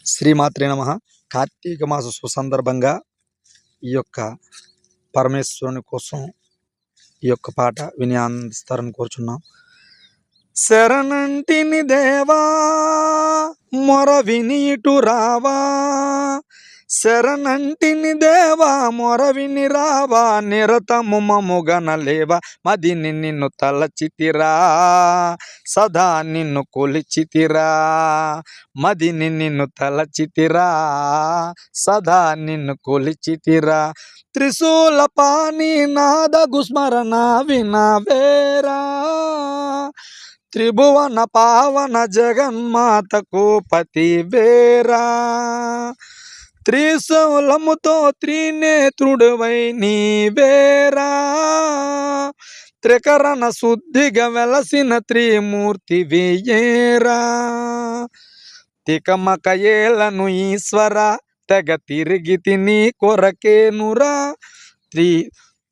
శ్రీమాత్రే నమః. కార్తీక మాస సుసందర్భంగా ఈ యొక్క పరమేశ్వరుని కోసం ఈ యొక్క పాట విని ఆనందిస్తారని కోరుచున్నాం. శరణంటిని దేవా మొర విని ఇటు రావా, శరణంటిని దేవా మొర విని రావా, నిరతము మము గనలేవా, మదిని నిన్ను తలచితిరా సదా నిన్ను కొలిచితిరా, మదిని నిన్ను తలచితిరా సదా నిన్ను కొలిచితిరా, త్రిశూల పాని నాదగు స్మరణ వినవేరా, త్రిభువన పావన జగన్మాతకు పతి వేరా, త్రిశూలముతో త్రినేత్రుడువై నీవేరా, త్రికరణ శుద్ధిగా వెలసిన త్రిమూర్తి వేయేరా, తికమక ఏలను ఈశ్వర తెగ తిరిగి తిని కొరకేనురా,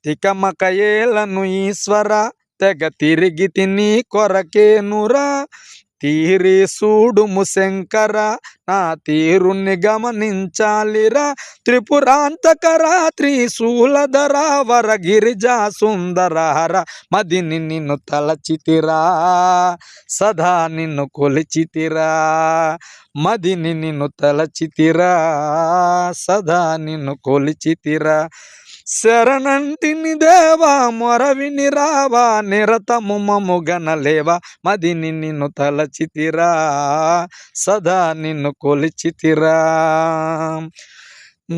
తికమక ఏలను ఈశ్వర తెగ తిరిగి తిని కొరకేనురా, తీరి సూడుము శంకర నా తీరుని గమనించాలిరా, త్రిపురాంతకర త్రిశూలధర వర గిరిజా సుందరహర, మదిని నిన్ను తలచితిరా సదా నిన్ను కొలిచితిరా, మదిని నిన్ను తలచితిరా సదా నిన్ను కొలిచితిరా, శరణంటిని దేవా మొర విని రావా, నిరతము మము గనలేవా, మదిని నిన్ను తలచితిరా సదా నిన్ను కొలిచితిరా,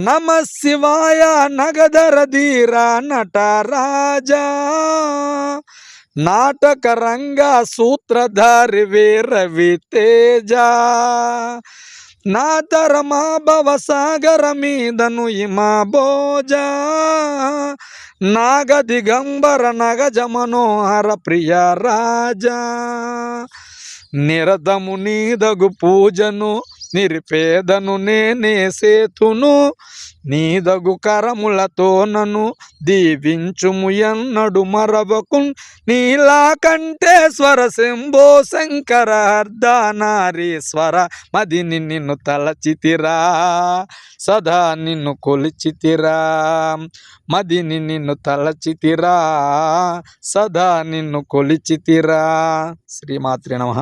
నమ శివాయ నగధర ధీరా నటరాజా, నాటక రంగా సూత్రధారి వీరవి తేజ, నా తరమా భవసాగర మీదను ఇమా భోజ, నాగ దిగంబర నగజ మనోహర ప్రియ రాజా, నిరతము నీదగు పూజను నిరుపేదను నేనే సేతును, నీదగు కరములతో నన్ను దీవించుము ఎన్నడు మరవకు, నీలా కంఠేశ్వర శంభో శంకర అర్ధనారీశ్వర, మదిని నిన్ను తలచితిరా సదా నిన్ను కొలిచితిరా, మదిని నిన్ను తలచితిరా సదా నిన్ను కొలిచితిరా. శ్రీమాత్రే నమః.